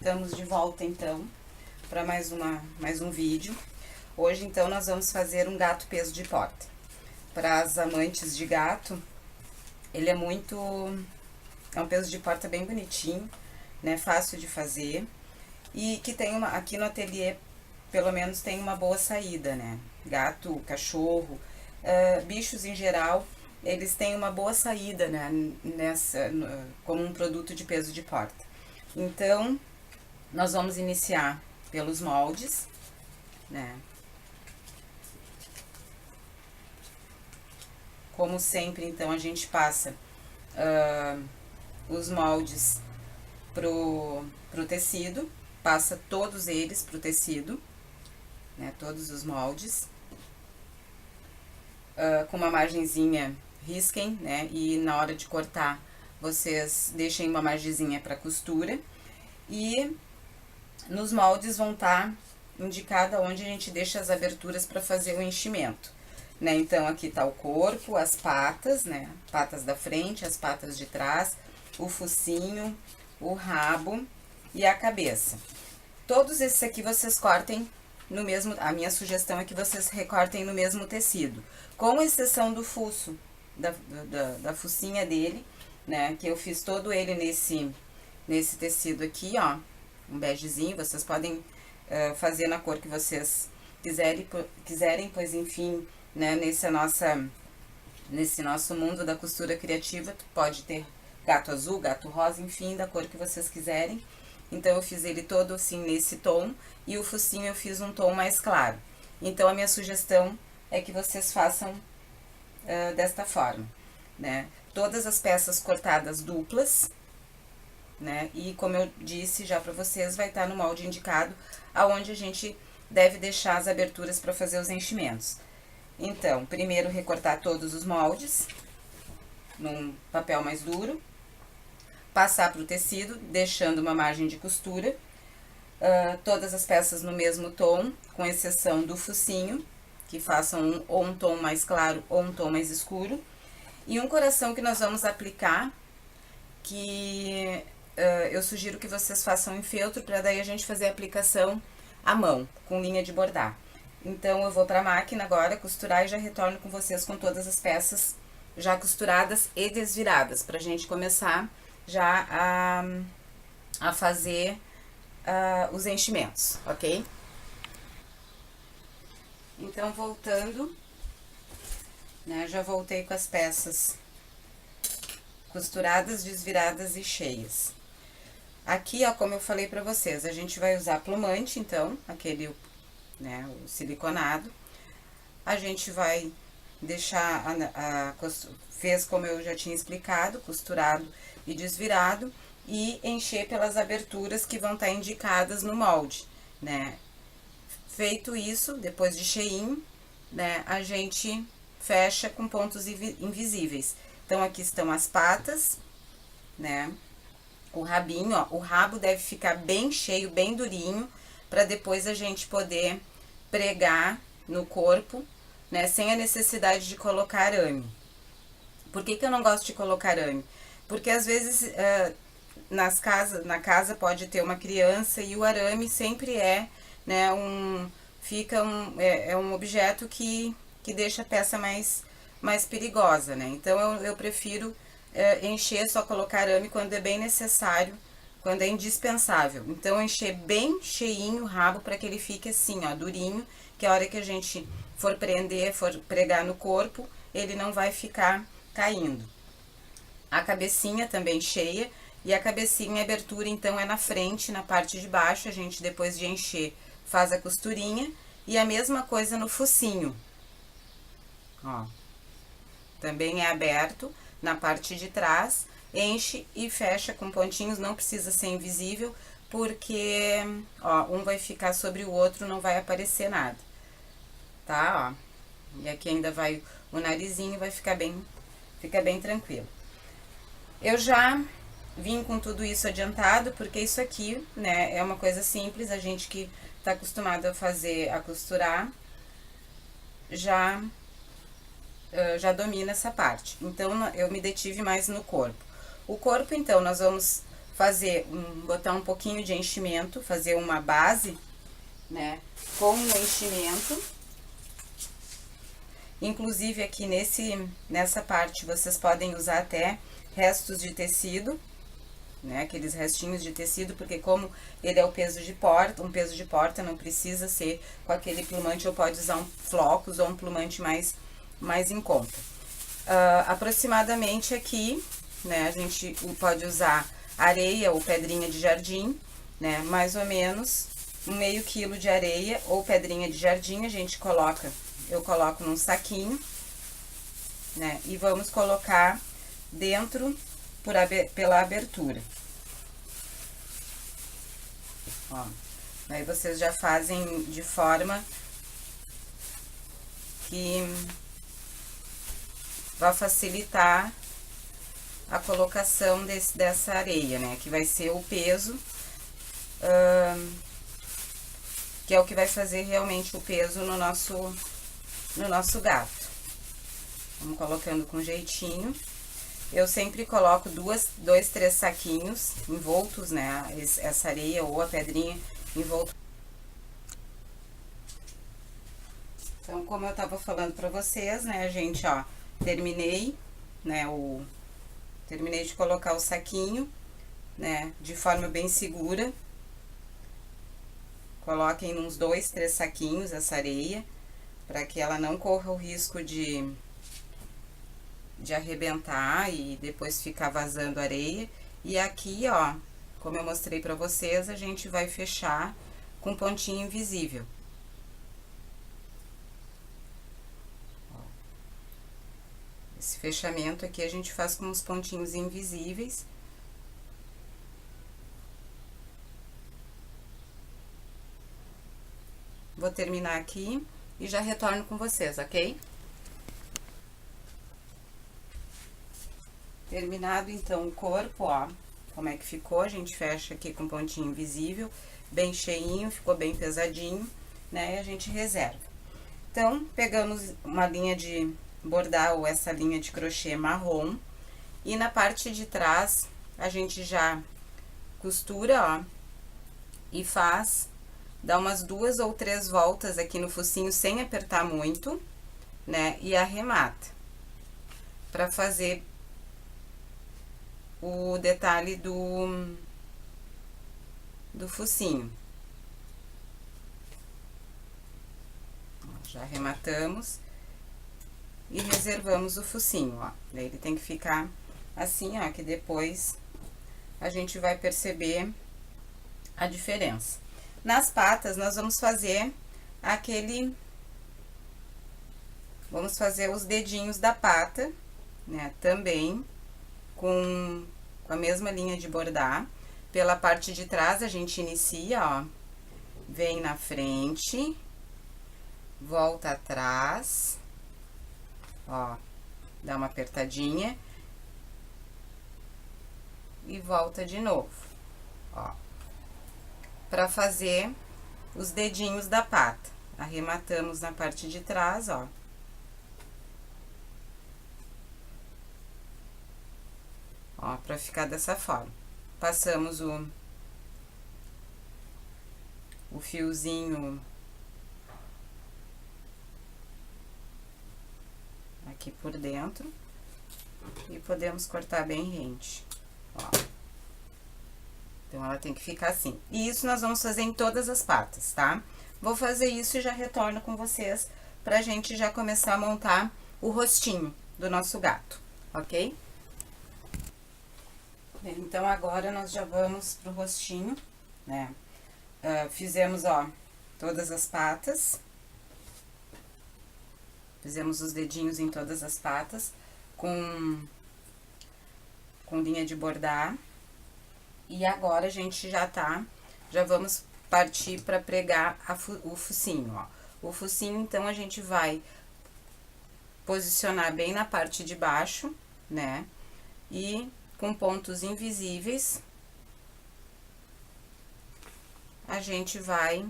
Estamos de volta então para mais um vídeo. Hoje então nós vamos fazer um gato peso de porta. Para as amantes de gato, ele é um peso de porta bem bonitinho, né? Fácil de fazer e que tem aqui no ateliê pelo menos tem uma boa saída, né? Gato, cachorro, bichos em geral, eles têm uma boa saída, né? Como um produto de peso de porta. Então, nós vamos iniciar pelos moldes, né? Como sempre, então, a gente passa os moldes pro tecido, passa todos eles pro tecido, né? Todos os moldes. Com uma margenzinha, risquem, né? E na hora de cortar, vocês deixem uma margenzinha para costura. E nos moldes vão estar indicada onde a gente deixa as aberturas para fazer o enchimento, né? Então, aqui tá o corpo, as patas, né? Patas da frente, as patas de trás, o focinho, o rabo e a cabeça. Todos esses aqui vocês cortem no mesmo... A minha sugestão é que vocês recortem no mesmo tecido, com exceção do fuço, da focinha dele, né? Que eu fiz todo ele nesse tecido aqui, ó. Um begezinho, vocês podem fazer na cor que vocês quiserem, pois enfim, né, nesse nosso mundo da costura criativa, pode ter gato azul, gato rosa, enfim, da cor que vocês quiserem. Então, eu fiz ele todo assim nesse tom, e o focinho eu fiz um tom mais claro. Então, a minha sugestão é que vocês façam desta forma, né? Todas as peças cortadas duplas, né? E como eu disse já para vocês, vai estar no molde indicado aonde a gente deve deixar as aberturas para fazer os enchimentos. Então, primeiro recortar todos os moldes num papel mais duro, passar para o tecido, deixando uma margem de costura, todas as peças no mesmo tom, com exceção do focinho, que façam ou um tom mais claro ou um tom mais escuro, e um coração que nós vamos aplicar, que eu sugiro que vocês façam em feltro, para daí a gente fazer a aplicação à mão, com linha de bordar. Então, eu vou para a máquina agora, costurar, e já retorno com vocês com todas as peças já costuradas e desviradas, pra gente começar já a fazer os enchimentos, ok? Então, voltando, né, já voltei com as peças costuradas, desviradas e cheias. Aqui, ó, como eu falei pra vocês, a gente vai usar plumante, então, aquele, né, o siliconado. A gente vai deixar, fez como eu já tinha explicado, costurado e desvirado, e encher pelas aberturas que vão estar indicadas no molde, né. Feito isso, depois de cheinho, né, a gente fecha com pontos invisíveis. Então, aqui estão as patas, né, o rabinho, ó, o rabo deve ficar bem cheio, bem durinho, para depois a gente poder pregar no corpo, né, sem a necessidade de colocar arame. Por que que eu não gosto de colocar arame? Porque às vezes na casa pode ter uma criança e o arame sempre é, né, é um objeto que deixa a peça mais perigosa, né? Então, eu prefiro encher, só colocar arame quando é bem necessário, quando é indispensável. Então, encher bem cheinho o rabo para que ele fique assim, ó, durinho, que a hora que a gente for prender, for pregar no corpo, ele não vai ficar caindo. A cabecinha também cheia, e a cabecinha, a abertura, então, é na frente, na parte de baixo. A gente, depois de encher, faz a costurinha, e a mesma coisa no focinho, ó. Também é aberto na parte de trás, enche e fecha com pontinhos, não precisa ser invisível, porque, ó, um vai ficar sobre o outro, não vai aparecer nada, tá, ó. E aqui ainda vai o narizinho, vai fica bem tranquilo. Eu já vim com tudo isso adiantado, porque isso aqui, né, é uma coisa simples, a gente que tá acostumado a costurar, já domina essa parte. Então, eu me detive mais no corpo. O corpo, então, nós vamos botar um pouquinho de enchimento, fazer uma base, né, com o enchimento. Inclusive aqui nessa parte vocês podem usar até restos de tecido, né, aqueles restinhos de tecido, porque como ele é o peso de porta, um peso de porta não precisa ser com aquele plumante, ou pode usar um flocos ou um plumante mais em conta. Aproximadamente aqui, né, a gente pode usar areia ou pedrinha de jardim, né, mais ou menos meio quilo de areia ou pedrinha de jardim, eu coloco num saquinho, né, e vamos colocar dentro pela abertura. Ó, aí vocês já fazem de forma que vai facilitar a colocação dessa areia, né, que vai ser o peso, que é o que vai fazer realmente o peso no nosso gato. Vamos colocando com jeitinho. Eu sempre coloco 2, 3 saquinhos envoltos, né, essa areia ou a pedrinha envolto. Então, como eu tava falando pra vocês, né, gente, ó, terminei, né, terminei de colocar o saquinho, né, de forma bem segura. Coloquem uns 2, 3 saquinhos essa areia, para que ela não corra o risco de arrebentar e depois ficar vazando areia. E aqui, ó, como eu mostrei pra vocês, a gente vai fechar com pontinho invisível. Esse fechamento aqui a gente faz com os pontinhos invisíveis. Vou terminar aqui e já retorno com vocês, ok? Terminado, então, o corpo, ó, como é que ficou, a gente fecha aqui com pontinho invisível, bem cheinho, ficou bem pesadinho, né, e a gente reserva. Então, pegamos uma linha de bordar ou essa linha de crochê marrom, e na parte de trás, a gente já costura, ó, e dá umas 2 ou 3 voltas aqui no focinho, sem apertar muito, né, e arremata, pra fazer o detalhe do focinho. Já arrematamos e reservamos o focinho, ó. Daí ele tem que ficar assim, ó, que depois a gente vai perceber a diferença. Nas patas, nós vamos fazer vamos fazer os dedinhos da pata, né, também com a mesma linha de bordar. Pela parte de trás, a gente inicia, ó, vem na frente, volta atrás, ó, dá uma apertadinha e volta de novo, ó, pra fazer os dedinhos da pata. Arrematamos na parte de trás, ó. Ó, pra ficar dessa forma. Passamos o fiozinho aqui por dentro e podemos cortar bem rente, ó. Então, ela tem que ficar assim. E isso nós vamos fazer em todas as patas, tá? Vou fazer isso e já retorno com vocês pra gente já começar a montar o rostinho do nosso gato, ok? Bem, então, agora nós já vamos pro rostinho, né? Fizemos, ó, todas as patas. Fizemos os dedinhos em todas as patas com linha de bordar. E agora a gente já vamos partir para pregar o focinho, ó. O focinho, então, a gente vai posicionar bem na parte de baixo, né? E com pontos invisíveis, a gente vai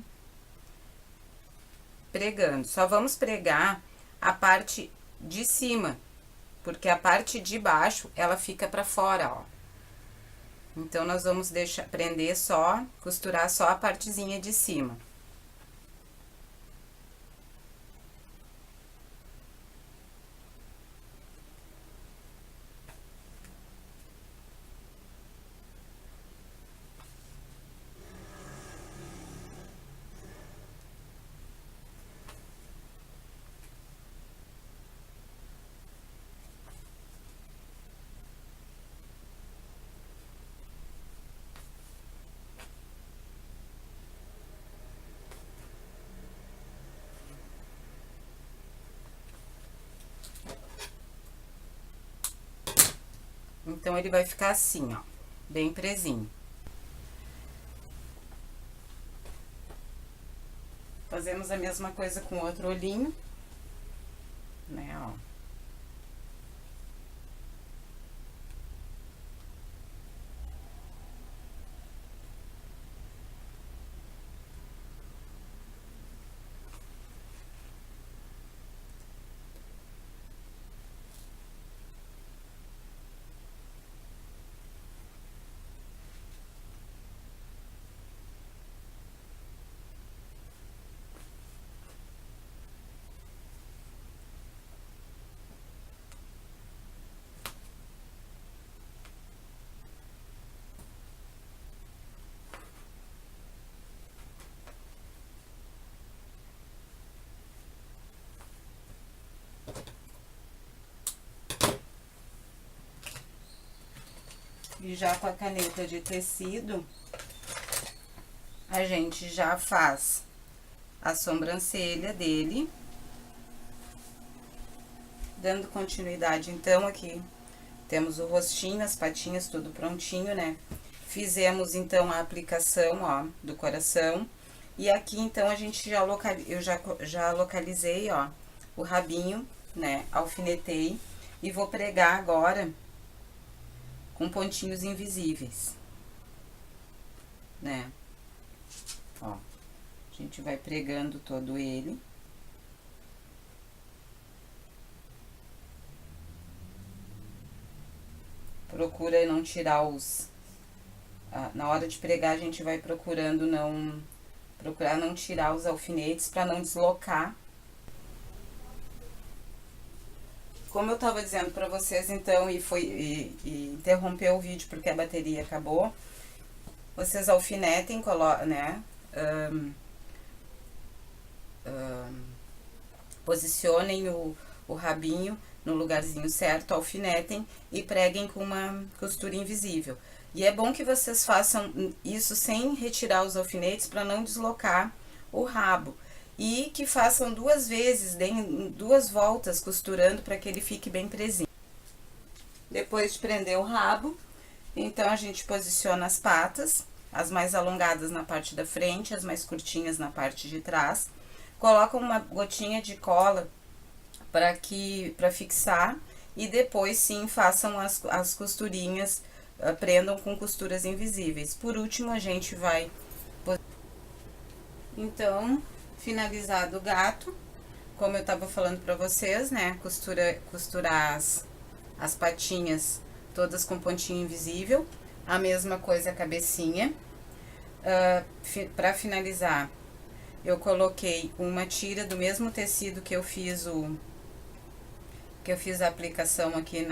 pregando. Só vamos pregar a parte de cima, porque a parte de baixo, ela fica pra fora, ó. Então, nós vamos prender só, costurar só a partezinha de cima. Então, ele vai ficar assim, ó, bem presinho. Fazemos a mesma coisa com o outro olhinho, né, ó. E já com a caneta de tecido, a gente já faz a sobrancelha dele. Dando continuidade, então, aqui temos o rostinho, as patinhas, tudo prontinho, né? Fizemos, então, a aplicação, ó, do coração. E aqui, então, a gente eu já localizei, ó, o rabinho, né? Alfinetei. E vou pregar agora com pontinhos invisíveis, né? Ó, a gente vai pregando todo ele. Procura não tirar os... na hora de pregar, a gente vai procurando procurar não tirar os alfinetes para não deslocar. Como eu tava dizendo para vocês, então, e interrompeu o vídeo porque a bateria acabou, vocês alfinetem, né, posicionem o rabinho no lugarzinho certo, alfinetem e preguem com uma costura invisível. E é bom que vocês façam isso sem retirar os alfinetes para não deslocar o rabo. E que façam 2 vezes, deem 2 voltas costurando para que ele fique bem presinho. Depois de prender o rabo, então a gente posiciona as patas, as mais alongadas na parte da frente, as mais curtinhas na parte de trás. Coloca uma gotinha de cola para fixar e depois sim façam as costurinhas, prendam com costuras invisíveis. Por último, a gente vai... Então, finalizado o gato, como eu tava falando pra vocês, né, costurar as patinhas todas com pontinho invisível, a mesma coisa a cabecinha. Pra finalizar, eu coloquei uma tira do mesmo tecido que eu fiz a aplicação aqui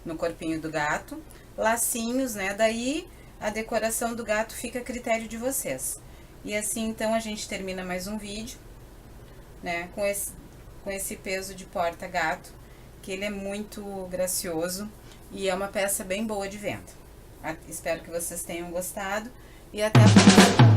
no corpinho do gato, lacinhos, né, daí a decoração do gato fica a critério de vocês. E assim, então, a gente termina mais um vídeo, né, com esse peso de porta-gato, que ele é muito gracioso e é uma peça bem boa de venda. Espero que vocês tenham gostado e até a próxima.